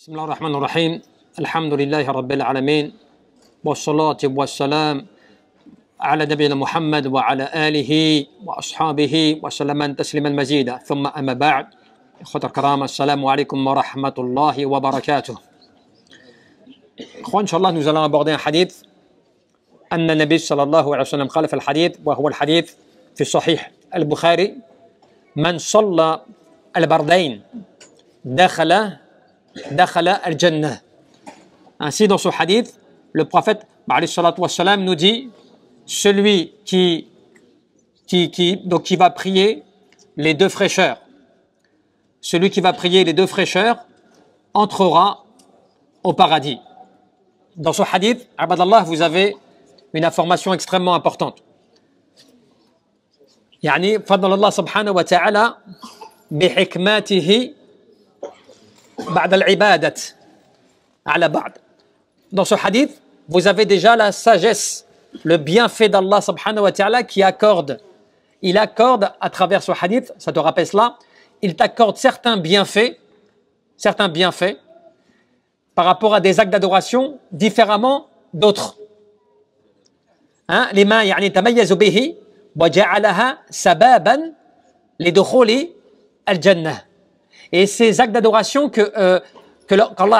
بسم الله الرحمن الرحيم الحمد لله رب العالمين والصلاة والسلام على نبينا محمد وعلى آله وأصحابه وسلم تسليما مزيدا ثم أما بعد إخوة الكرام السلام عليكم ورحمة الله وبركاته. إخوان إن شاء الله nous allons aborder un hadith أن النبي صلى الله عليه وسلم قال في الحديث وهو الحديث في صحيح البخاري من صلى البردين دخل al-Jannah. Ainsi, dans ce hadith, le prophète nous dit celui qui va prier les deux fraîcheurs, celui qui va prier les deux fraîcheurs entrera au paradis. Dans ce hadith, Abadallah, vous avez une information extrêmement importante. يعني فضل الله سبحانه وتعالى بحكمته بعد العبادة على بعض. Dans ce hadith, vous avez déjà la sagesse, le bienfait d'Allah subhanahu wa ta'ala il accorde à travers ce hadith, ça te rappelle cela, il t'accorde certains bienfaits par rapport à des actes d'adoration différemment d'autres. لما يعني تميز به وجعلها سبابا لدخول الجنة. Et ces actes d'adoration qu'Allah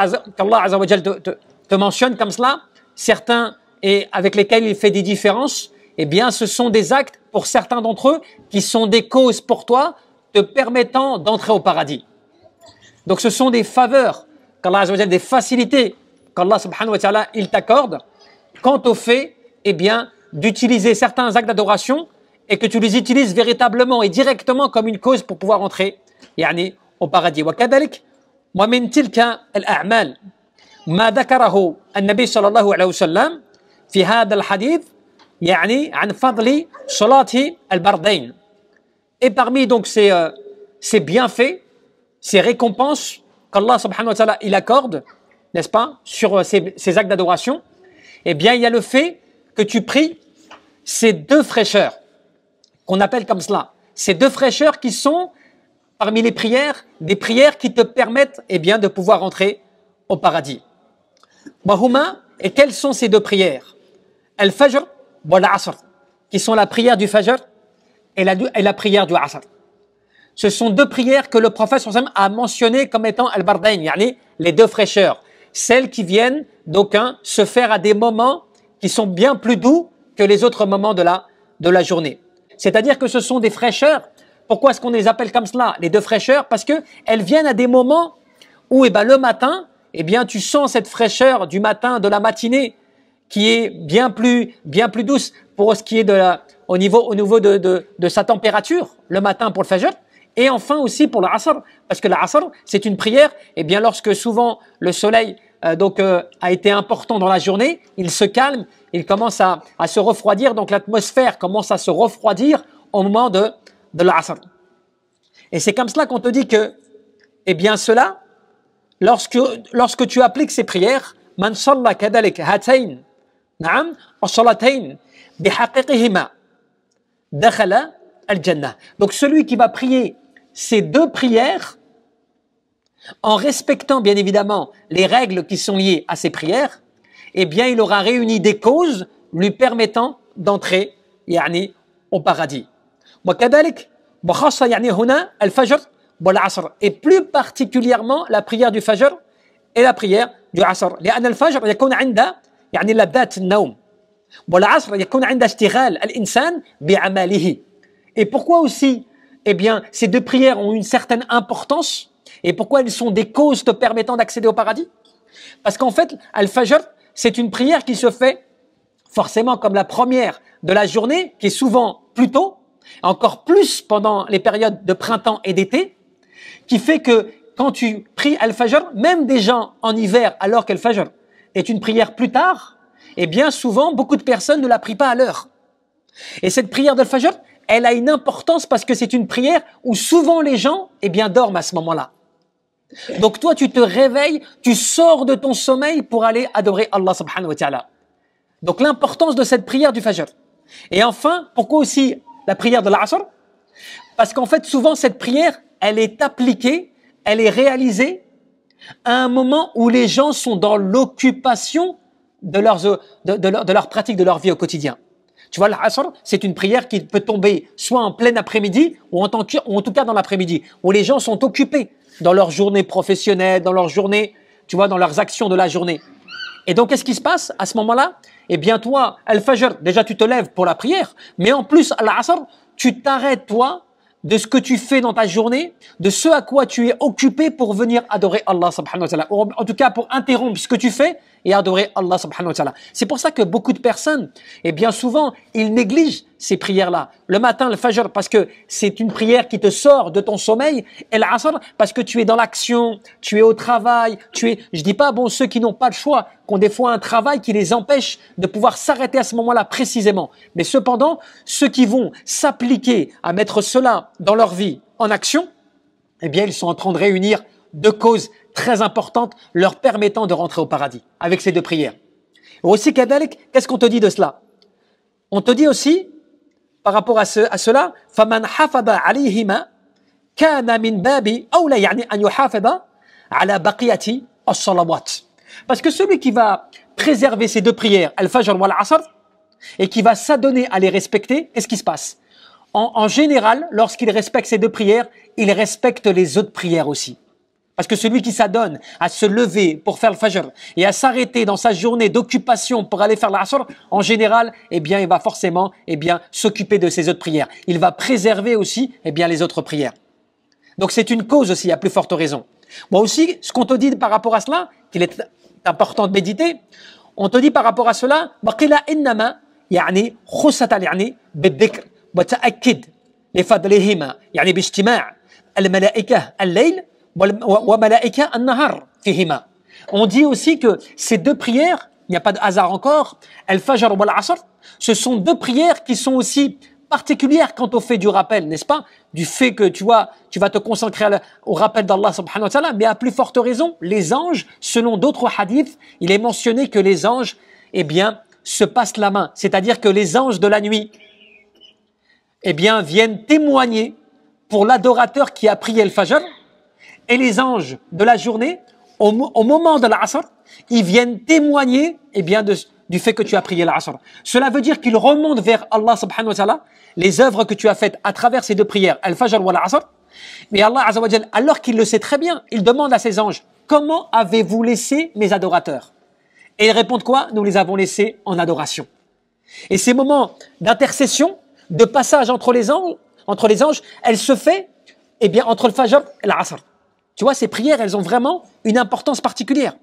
Azza wa Jal te mentionne comme cela, certains et avec lesquels il fait des différences, eh bien ce sont des actes pour certains d'entre eux qui sont des causes pour toi te permettant d'entrer au paradis. Donc ce sont des faveurs qu'Allah Azza wa Jal, des facilités qu'Allah subhanahu wa ta'ala il t'accorde quant au fait eh bien d'utiliser certains actes d'adoration et que tu les utilises véritablement et directement comme une cause pour pouvoir entrer يعني au paradis. وكذلك ومن تلك الأعمال ما ذكره النبي صلى الله عليه وسلم في هذا الحديث يعني عن فضل صلاة البردين. Et parmi donc ces bienfaits, ces récompenses qu'Allah subhanahu wa ta'ala il accorde, n'est-ce pas, sur ces actes d'adoration, eh bien il y a le fait que tu pries ces deux fraîcheurs qu'on appelle comme cela, ces deux fraîcheurs qui sont parmi les prières, des prières qui te permettent eh bien, de pouvoir entrer au paradis. Et quelles sont ces deux prières? Al-Fajr wa al-Asr, qui sont la prière du Fajr et la prière du Asr. Ce sont deux prières que le prophète a mentionnées comme étant al-Bardain, yani les deux fraîcheurs, celles qui viennent d'aucuns se faire à des moments qui sont bien plus doux que les autres moments de la journée. C'est-à-dire que ce sont des fraîcheurs. Pourquoi est-ce qu'on les appelle comme cela, les deux fraîcheurs? Parce que elles viennent à des moments où, le matin, tu sens cette fraîcheur du matin, de la matinée, qui est bien plus douce pour ce qui est au niveau de sa température, le matin pour le Fajr, et enfin aussi pour le Asr, parce que le Asr, c'est une prière, lorsque souvent le soleil a été important dans la journée, il se calme, il commence à se refroidir, donc l'atmosphère commence à se refroidir au moment de l'Asr. Et c'est comme cela qu'on te dit que, cela, lorsque tu appliques ces prières, man salla kadalik hatayn, na'am, as-salatayn, bihaqiqihima, dakhala al-jannah. Donc celui qui va prier ces deux prières, en respectant bien évidemment les règles qui sont liées à ces prières, il aura réuni des causes lui permettant d'entrer, au paradis. وكذلك وخاصة هنا الفجر والعصر et plus particulièrement la prière du Fajr et la prière du Asr لأن الفجر يكون عند لذات النوم والعصر يكون عند اشتغال الإنسان بعمله. Et pourquoi aussi ces deux prières ont une certaine importance et pourquoi elles sont des causes te permettant d'accéder au paradis? Parce qu'en fait Al-Fajr c'est une prière qui se fait forcément comme la première de la journée qui est souvent plus tôt, encore plus pendant les périodes de printemps et d'été, qui fait que quand tu pries Al-Fajr, même des gens en hiver, alors qu'Al-Fajr est une prière plus tard, souvent, beaucoup de personnes ne la prient pas à l'heure. Et cette prière d'Al-Fajr, elle a une importance parce que c'est une prière où souvent les gens, dorment à ce moment-là. Donc toi, tu te réveilles, tu sors de ton sommeil pour aller adorer Allah subhanahu wa ta'ala. Donc l'importance de cette prière du Fajr. Et enfin, pourquoi aussi la prière de l'Asr? Parce qu'en fait, souvent, cette prière, elle est appliquée, elle est réalisée à un moment où les gens sont dans l'occupation de leur pratique, de leur vie au quotidien. Tu vois, l'Asr, c'est une prière qui peut tomber soit en plein après-midi ou en tout cas dans l'après-midi, où les gens sont occupés dans leur journée professionnelle, dans leur journée, tu vois, dans leurs actions de la journée. Et donc, qu'est-ce qui se passe à ce moment-là? Eh bien, toi, Al-Fajr, déjà tu te lèves pour la prière, mais en plus, à l'Asr, tu t'arrêtes, toi, de ce que tu fais dans ta journée, de ce à quoi tu es occupé pour venir adorer Allah subhanahu wa ta'ala. En tout cas, pour interrompre ce que tu fais et adorer Allah subhanahu wa ta'ala. C'est pour ça que beaucoup de personnes, et bien souvent, ils négligent ces prières-là. Le matin, le Fajr, parce que c'est une prière qui te sort de ton sommeil, et l'Asr, parce que tu es dans l'action, tu es au travail, je dis pas, bon, ceux qui n'ont pas le choix, qui ont des fois un travail qui les empêche de pouvoir s'arrêter à ce moment-là précisément. Mais cependant, ceux qui vont s'appliquer à mettre cela dans leur vie en action, eh bien, ils sont en train de réunir deux causes très importantes leur permettant de rentrer au paradis avec ces deux prières. Aussi, qu'est-ce qu'on te dit de cela? On te dit aussi, par rapport à cela, فَمَنْ حَفَظَ عَلَيْهِمَا كَانَ مِنْ بَابِ أَوْلَى يعني أن يحافظ على بقية الصلوات. Parce que celui qui va préserver ces deux prières, Al-Fajr ou Al-Asr, et qui va s'adonner à les respecter, qu'est-ce qui se passe? En général, lorsqu'il respecte ces deux prières, il respecte les autres prières aussi. Parce que celui qui s'adonne à se lever pour faire le Fajr et à s'arrêter dans sa journée d'occupation pour aller faire l'Asr, en général, eh bien, il va forcément, eh bien, s'occuper de ses autres prières. Il va préserver aussi, eh bien, les autres prières. Donc, c'est une cause aussi, à plus forte raison. Moi aussi, ce qu'on te dit par rapport à cela, qu'il est important de méditer, on te dit par rapport à cela, بقي إنما يعني خصة يعني بالذكر وتأكد لفضلهما يعني باجتماع الملائكة الليل وملائكة النهار فيهما. On dit aussi que ces deux prières, il n'y a pas de hasard encore, Al-Fajr ou Al-Asr, ce sont deux prières qui sont aussi particulières quant au fait du rappel, n'est-ce pas? Du fait que tu vas te concentrer au rappel d'Allah subhanahu wa ta'ala, mais à plus forte raison, les anges, selon d'autres hadiths, il est mentionné que les anges, eh bien, se passent la main. C'est-à-dire que les anges de la nuit, eh bien, viennent témoigner pour l'adorateur qui a prié le Fajr, et les anges de la journée, au moment de l'Asr, ils viennent témoigner, eh bien, du fait que tu as prié l'Asr. Cela veut dire qu'ils remontent vers Allah subhanahu wa ta'ala les œuvres que tu as faites à travers ces deux prières, Al-Fajr ou Al-Asr. Mais Allah azza wa jal, alors qu'il le sait très bien, il demande à ses anges, comment avez-vous laissé mes adorateurs? Et ils répondent quoi? Nous les avons laissés en adoration. Et ces moments d'intercession, de passage entre les anges, elle se fait, eh bien, entre le Fajr et l'Asr. Tu vois, ces prières, elles ont vraiment une importance particulière.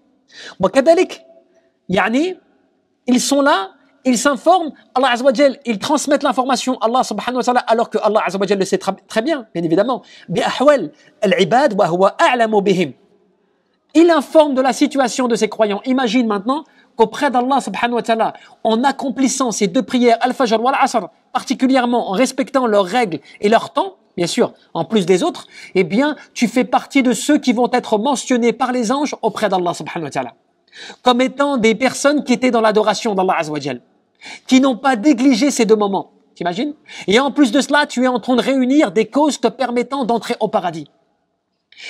Ils sont là, ils s'informent, Allah Azza wa Jal, ils transmettent l'information, Allah subhanahu wa ta'ala, alors que Allah Azza wa Jal le sait très bien, bien évidemment. Il informe de la situation de ces croyants. Imagine maintenant qu'auprès d'Allah subhanahu wa ta'ala, en accomplissant ces deux prières, Al-Fajr ou Al-Asr, particulièrement en respectant leurs règles et leur temps, bien sûr, en plus des autres, eh bien, tu fais partie de ceux qui vont être mentionnés par les anges auprès d'Allah subhanahu wa ta'ala, comme étant des personnes qui étaient dans l'adoration d'Allah azza wa jal, qui n'ont pas négligé ces deux moments. T'imagines? Et en plus de cela, tu es en train de réunir des causes te permettant d'entrer au paradis.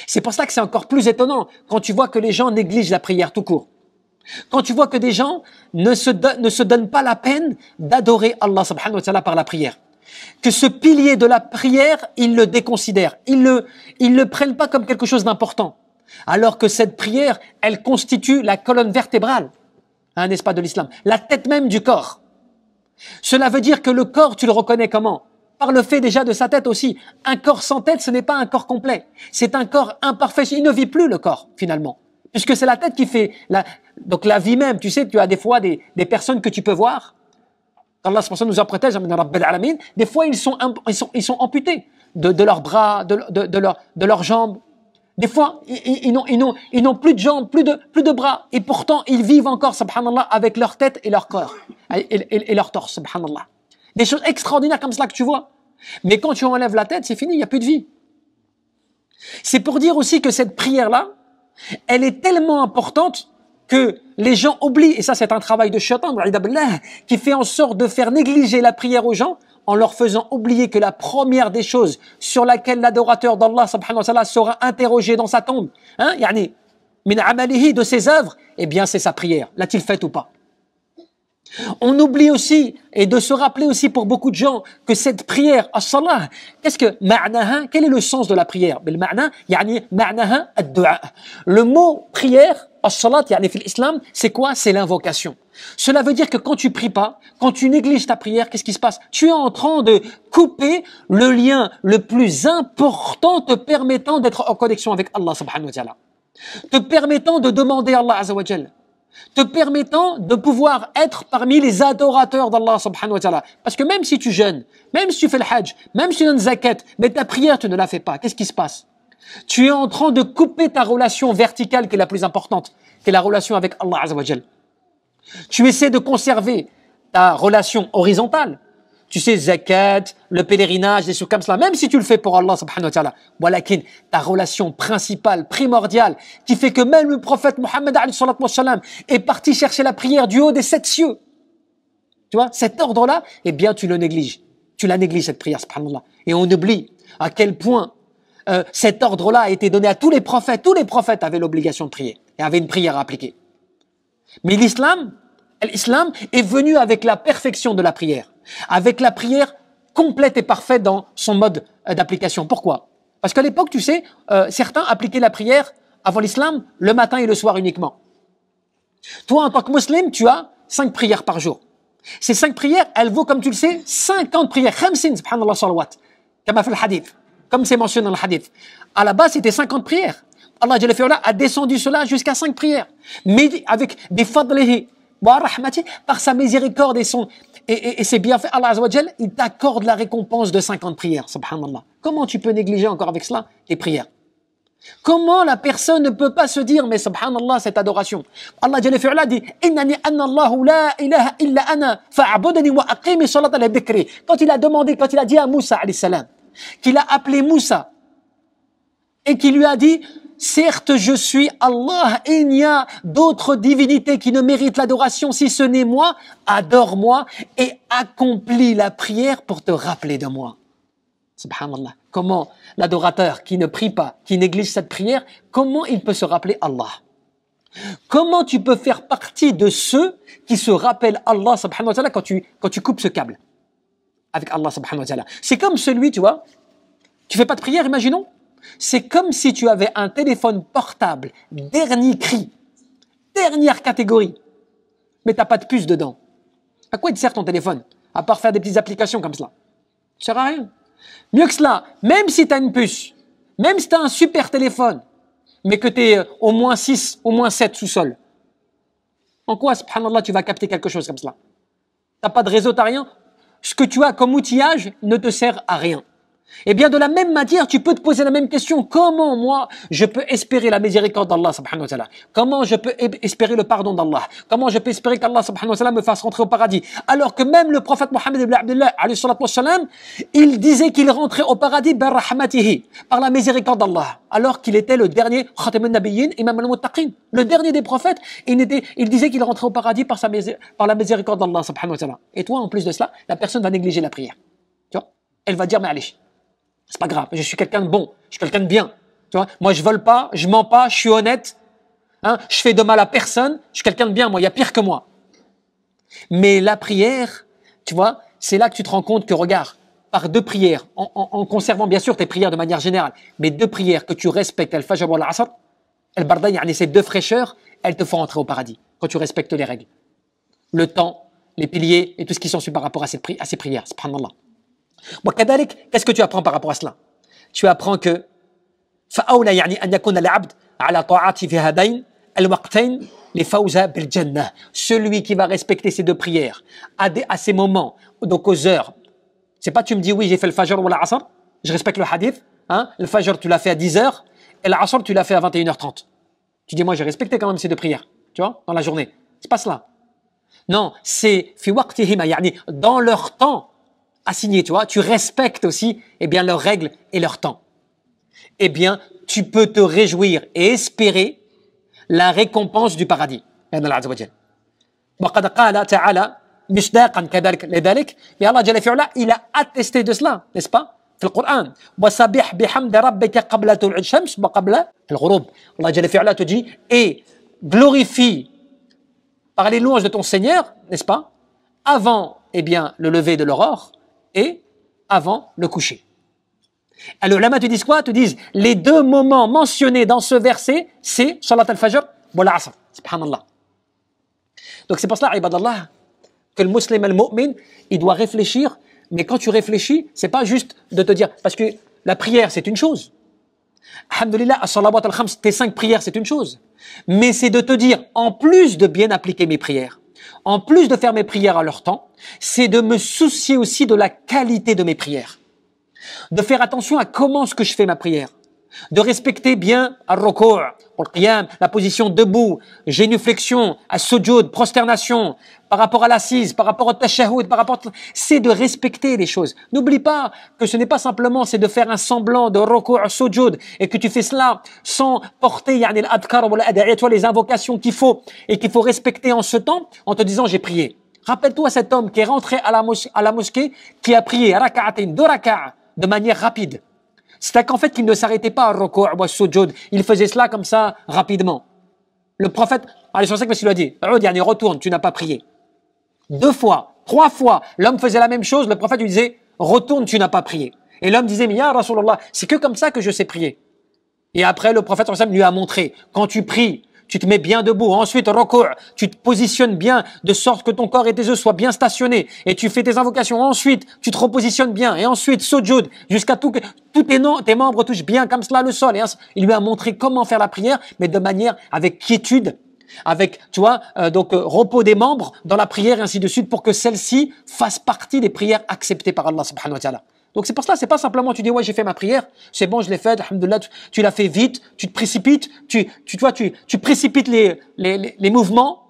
C'est pour ça que c'est encore plus étonnant quand tu vois que les gens négligent la prière tout court. Quand tu vois que des gens ne se donnent pas la peine d'adorer Allah subhanahu wa ta'ala par la prière. Que ce pilier de la prière, ils le déconsidèrent. Ils le prennent pas comme quelque chose d'important. Alors que cette prière, elle constitue la colonne vertébrale, n'est-ce pas, de l'islam. La tête même du corps. Cela veut dire que le corps, tu le reconnais comment? Par le fait déjà de sa tête aussi. Un corps sans tête, ce n'est pas un corps complet. C'est un corps imparfait. Il ne vit plus le corps, finalement. Puisque c'est la tête qui fait donc la vie même. Tu sais, tu as des fois des personnes que tu peux voir. Allah nous en protège, des fois ils sont amputés de leurs bras, de leurs jambes. Des fois, ils n'ont plus de jambes, plus de bras. Et pourtant, ils vivent encore, subhanallah, avec leur tête et leur corps. Et leur torse, subhanallah. Des choses extraordinaires comme cela que tu vois. Mais quand tu enlèves la tête, c'est fini, il n'y a plus de vie. C'est pour dire aussi que cette prière-là, elle est tellement importante que les gens oublient, et ça c'est un travail de shaitan, qui fait en sorte de faire négliger la prière aux gens, en leur faisant oublier que la première des choses sur laquelle l'adorateur d'Allah subhanahu wa ta'ala sera interrogé dans sa tombe, min amalihi, de ses œuvres, eh bien c'est sa prière. L'a-t-il faite ou pas? On oublie aussi, et de se rappeler aussi pour beaucoup de gens, que cette prière, as-salah, qu'est-ce que ma'naha, quel est le sens de la prière? Le mot prière, as-salat, fil islam, c'est quoi? C'est l'invocation. Cela veut dire que quand tu pries pas, quand tu négliges ta prière, qu'est-ce qui se passe? Tu es en train de couper le lien le plus important te permettant d'être en connexion avec Allah subhanahu wa ta'ala. Te permettant de demander à Allah azza wa jalla, te permettant de pouvoir être parmi les adorateurs d'Allah subhanahu wa ta'ala. Parce que même si tu jeûnes, même si tu fais le hajj, même si tu donnes zakat, mais ta prière, tu ne la fais pas, qu'est-ce qui se passe? Tu es en train de couper ta relation verticale qui est la plus importante, qui est la relation avec Allah azza wa jalla. Tu essaies de conserver ta relation horizontale. Tu sais, zakat, le pèlerinage, des trucs comme cela, même si tu le fais pour Allah subhanahu wa ta'ala. Walakin, ta relation principale, primordiale, qui fait que même le prophète Mohammed est parti chercher la prière du haut des 7 cieux. Tu vois, cet ordre-là, eh bien, tu le négliges. Tu la négliges, cette prière, subhanallah. Et on oublie à quel point cet ordre-là a été donné à tous les prophètes. Tous les prophètes avaient l'obligation de prier et avaient une prière à appliquer. Mais l'islam est venu avec la perfection de la prière, avec la prière complète et parfaite dans son mode d'application. Pourquoi? Parce qu'à l'époque, tu sais, certains appliquaient la prière avant l'islam le matin et le soir uniquement. Toi, en tant que musulman, tu as 5 prières par jour. Ces 5 prières, elles vaut, comme tu le sais, 50 prières. 50, subhanallah, salawat, comme c'est mentionné dans le hadith. À la base, c'était 50 prières. Allah a descendu cela jusqu'à 5 prières. Mais avec des fadlihi, par sa miséricorde et ses bienfaits, Allah Azza wa Jal, il t'accorde la récompense de 50 prières, subhanallah. Comment tu peux négliger encore avec cela tes prières? Comment la personne ne peut pas se dire, mais subhanallah, cette adoration? Allah dit, innani anna Allahu la ilaha illa ana, fa'abudani wa aqimi salata li dhikri. Quand il a dit à Moussa, alayhi salam, qu'il a appelé Moussa, et qu'il lui a dit, certes, je suis Allah, et il n'y a d'autres divinités qui ne méritent l'adoration si ce n'est moi. Adore-moi et accomplis la prière pour te rappeler de moi. Subhanallah. Comment l'adorateur qui ne prie pas, qui néglige cette prière, comment il peut se rappeler Allah? Comment tu peux faire partie de ceux qui se rappellent Allah subhanahu wa ta'ala quand tu coupes ce câble avec Allah subhanahu wa ta'ala? C'est comme celui, tu vois, tu fais pas de prière, imaginons. C'est comme si tu avais un téléphone portable, dernier cri, dernière catégorie, mais tu n'as pas de puce dedans. À quoi il te sert ton téléphone? À part faire des petites applications comme cela. Ça ne sert à rien. Mieux que cela, même si tu as une puce, même si tu as un super téléphone, mais que tu es au moins 6, au moins 7 sous-sol, en quoi, subhanallah, tu vas capter quelque chose comme cela? Tu n'as pas de réseau, tu n'as rien. Ce que tu as comme outillage ne te sert à rien. Eh bien, de la même manière, tu peux te poser la même question. Comment, moi, je peux espérer la miséricorde d'Allah, subhanahu wa ta'ala? Comment je peux espérer le pardon d'Allah? Comment je peux espérer qu'Allah, subhanahu wa ta'ala, me fasse rentrer au paradis? Alors que même le prophète Mohammed ibn Abdullah, alayhi salatu wassalam, il disait qu'il rentrait au paradis par la miséricorde d'Allah. Alors qu'il était le dernier, khatamun nabiyyin, imam al-muttaqin, le dernier des prophètes, il disait qu'il rentrait au paradis par la miséricorde d'Allah, subhanahu wa ta'ala. Et toi, en plus de cela, la personne va négliger la prière. Tu vois? Elle va dire, mais allez, c'est pas grave, je suis quelqu'un de bon, je suis quelqu'un de bien. Tu vois, moi je vole pas, je mens pas, je suis honnête, hein, je fais de mal à personne, je suis quelqu'un de bien, moi, il y a pire que moi. Mais la prière, tu vois, c'est là que tu te rends compte que, regarde, par 2 prières, en conservant bien sûr tes prières de manière générale, mais 2 prières que tu respectes, al-Fajr wa al-Asr, al-Barda, ces 2 fraîcheurs, elles te font entrer au paradis, quand tu respectes les règles. Le temps, les piliers et tout ce qui s'ensuit par rapport à ces prières, subhanallah. Qu'est-ce que tu apprends par rapport à cela? Tu apprends que celui qui va respecter ces 2 prières à ces moments, donc aux heures. C'est pas tu me dis oui j'ai fait le fajr ou l'asr, je respecte le hadith, hein? Le fajr tu l'as fait à 10h et l'asr tu l'as fait à 21h30. Tu dis moi j'ai respecté quand même ces 2 prières, tu vois, dans la journée. C'est pas cela. Non, c'est fi waqtihima, dans leur temps assigné, tu vois, tu respectes aussi, eh bien, leurs règles et leur temps. Eh bien, tu peux te réjouir et espérer la récompense du paradis. Et Allah Jalla fi'ala, il a attesté de cela, n'est-ce pas? في القرآن وسبح بحمد ربك قبل طلوع الشمس وقبل الغروب. Allah Jalla fi'ala te dit et glorifie par les louanges de ton Seigneur, n'est-ce pas, avant eh bien, le lever de l'aurore et avant le coucher. Alors, les ulama te disent quoi? Te disent les deux moments mentionnés dans ce verset, c'est Salat al-Fajr ou l'Asr. Subhanallah. Donc c'est pour cela, ibadallah, que le musulman, le mu'min, il doit réfléchir, mais quand tu réfléchis, c'est pas juste de te dire, parce que la prière c'est une chose. Alhamdulillah, as-salawat al-khams, tes 5 prières c'est une chose. Mais c'est de te dire, en plus de bien appliquer mes prières, en plus de faire mes prières à leur temps, c'est de me soucier aussi de la qualité de mes prières. De faire attention à comment est-ce que je fais ma prière. De respecter bien al-ruku', al-qiyam, la position debout, génuflexion, as-sujud, prosternation, par rapport à l'assise, par rapport au tashahhud, c'est de respecter les choses. N'oublie pas que ce n'est pas simplement, c'est de faire un semblant de ruku', sujud, et que tu fais cela sans porter, l'adkar ou les invocations qu'il faut, et qu'il faut respecter en ce temps, en te disant j'ai prié. Rappelle-toi cet homme qui est rentré à la mosquée, qui a prié raka'atin, 2 raka'a, de manière rapide. C'est qu'en fait, il ne s'arrêtait pas à ruku' ou à sujud. Il faisait cela comme ça, rapidement. Le prophète, alayhi sallam, lui a dit, retourne, tu n'as pas prié. 2 fois, 3 fois, l'homme faisait la même chose, le prophète lui disait, retourne, tu n'as pas prié. Et l'homme disait, mais ya Rasulallah, c'est que comme ça que je sais prier. Et après, le prophète sallam lui a montré, quand tu pries, tu te mets bien debout. Ensuite, ruku', tu te positionnes bien de sorte que ton corps et tes œufs soient bien stationnés. Et tu fais tes invocations. Ensuite, tu te repositionnes bien. Et ensuite, sujud, jusqu'à tout que tous tes membres touchent bien comme cela le sol. Et il lui a montré comment faire la prière, mais de manière avec quiétude, avec, tu vois, repos des membres dans la prière et ainsi de suite pour que celle-ci fasse partie des prières acceptées par Allah subhanahu wa ta'ala. Donc c'est pour cela, c'est pas simplement tu dis ouais j'ai fait ma prière, c'est bon je l'ai faite, alhamdoulilah, tu l'as fait vite, tu te précipites, tu précipites les mouvements,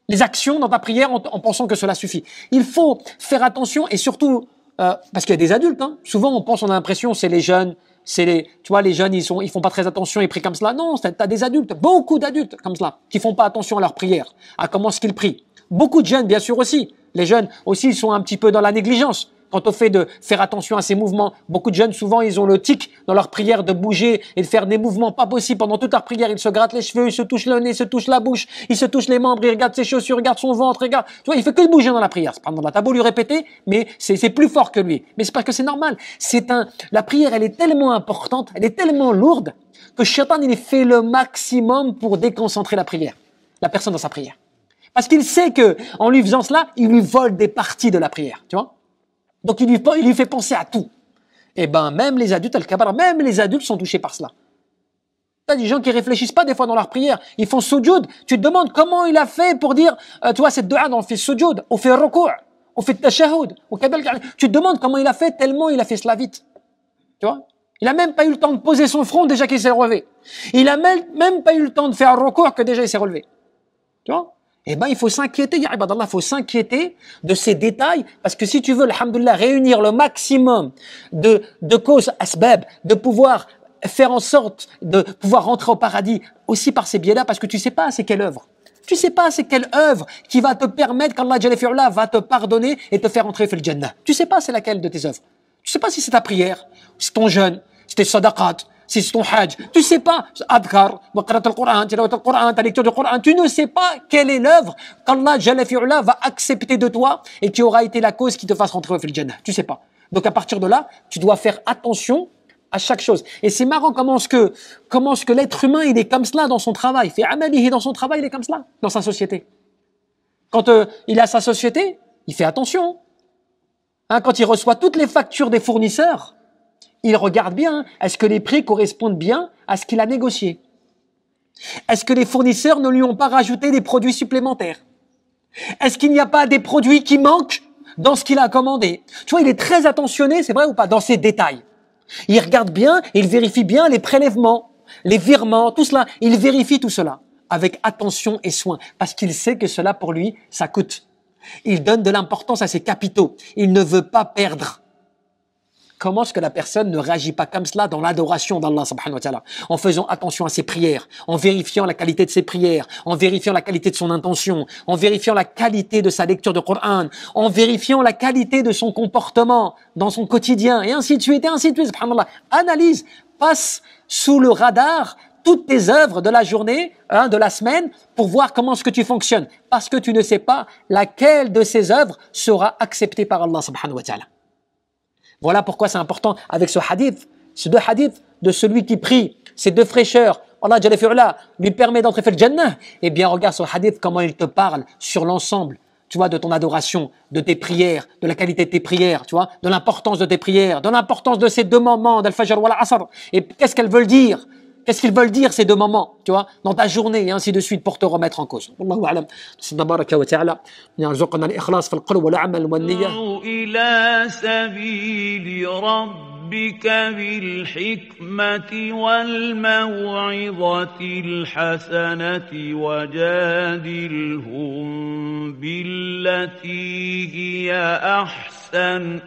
les actions dans ta prière en pensant que cela suffit. Il faut faire attention et surtout parce qu'il y a des adultes, hein, souvent on a l'impression c'est les jeunes, tu vois les jeunes ils font pas très attention, ils prient comme cela. Non, t'as des adultes, beaucoup d'adultes comme cela qui font pas attention à leur prière, à comment est-ce qu'ils prient. Beaucoup de jeunes bien sûr aussi, les jeunes aussi ils sont un petit peu dans la négligence. Quant au fait de faire attention à ces mouvements, beaucoup de jeunes, souvent, ils ont le tic dans leur prière de bouger et de faire des mouvements pas possibles pendant toute leur prière. Ils se grattent les cheveux, ils se touchent le nez, ils se touchent la bouche, ils se touchent les membres, ils regardent ses chaussures, ils regardent son ventre, tu vois, il fait que de bouger dans la prière. T'as beau lui répéter, mais c'est plus fort que lui. Mais c'est parce que c'est normal. La prière, elle est tellement importante, elle est tellement lourde que Shaitan, il fait le maximum pour déconcentrer la personne dans sa prière. Parce qu'il sait que, en lui faisant cela, il lui vole des parties de la prière, tu vois. Donc il lui fait penser à tout. Et ben même les adultes, al-kabara, même les adultes sont touchés par cela. T'as des gens qui réfléchissent pas des fois dans leur prière, ils font sujud. Tu te demandes comment il a fait pour dire, tu vois cette dua, on fait sujud, on fait ruku', on fait tashahhud, tu te demandes comment il a fait tellement il a fait cela vite. Tu vois? Il a même pas eu le temps de poser son front déjà qu'il s'est relevé. Il a même pas eu le temps de faire un ruku' que déjà il s'est relevé. Tu vois? Eh ben, il faut s'inquiéter, ya ibadallah, il faut s'inquiéter de ces détails, parce que si tu veux, alhamdoulilah, réunir le maximum de causes, asbab, de pouvoir faire en sorte de pouvoir rentrer au paradis aussi par ces biais-là, parce que tu sais pas c'est quelle œuvre. Tu sais pas c'est quelle œuvre qui va te permettre qu'Allah Jalla fi'ala va te pardonner et te faire entrer fil Jannah. Tu sais pas c'est laquelle de tes œuvres. Tu sais pas si c'est ta prière, si c'est ton jeûne, si c'est tes sadaqat, si c'est ton hajj, tu sais pas, adkar, qira'at al-Qur'an, tilawat al-Qur'an, ta lecture du Qur'an, tu ne sais pas quelle est l'œuvre qu'Allah Jalla fi'ala va accepter de toi et qui aura été la cause qui te fasse rentrer au fil Jannah. Tu sais pas. Donc à partir de là, tu dois faire attention à chaque chose. Et c'est marrant comment est-ce que l'être humain, il est comme cela dans son travail. Fait amalihi dans son travail, il est comme cela dans sa société. Quand il a sa société, il fait attention. Hein, quand il reçoit toutes les factures des fournisseurs, il regarde bien, est-ce que les prix correspondent bien à ce qu'il a négocié? Est-ce que les fournisseurs ne lui ont pas rajouté des produits supplémentaires? Est-ce qu'il n'y a pas des produits qui manquent dans ce qu'il a commandé? Tu vois, il est très attentionné, c'est vrai ou pas, dans ces détails. Il regarde bien, il vérifie bien les prélèvements, les virements, tout cela. Il vérifie tout cela avec attention et soin parce qu'il sait que cela pour lui, ça coûte. Il donne de l'importance à ses capitaux. Il ne veut pas perdre. comment est-ce que la personne ne réagit pas comme cela dans l'adoration d'Allah subhanahu wa ta'ala, en faisant attention à ses prières, en vérifiant la qualité de ses prières, en vérifiant la qualité de son intention, en vérifiant la qualité de sa lecture de Coran, en vérifiant la qualité de son comportement dans son quotidien, et ainsi de suite, subhanallah. Analyse, passe sous le radar toutes tes œuvres de la journée, de la semaine, pour voir comment est-ce que tu fonctionnes. Parce que tu ne sais pas laquelle de ces œuvres sera acceptée par Allah subhanahu wa ta'ala. Voilà pourquoi c'est important avec ce hadith, ces deux hadiths de celui qui prie, ces deux fraîcheurs, Allah Jalla fi'ala lui permet d'entrer dans le Jannah. Eh bien, regarde ce hadith, comment il te parle sur l'ensemble, tu vois, de ton adoration, de tes prières, de la qualité de tes prières, tu vois, de l'importance de tes prières, de l'importance de ces deux moments d'Al-Fajr ou Al-Asr. Et qu'est-ce qu'elles veulent dire? Qu'est-ce qu'ils veulent dire ces deux moments, tu vois, dans ta journée et ainsi de suite pour te remettre en cause. Wallahu a'lam. Tabaraka wa ta'ala yarzuqna al-ikhlas fi al-qalb wal 'amal wan niyyah. ila sabili rabbika bil hikmati wal maw'izati al hasanati wajadilhum billati hiya ahsan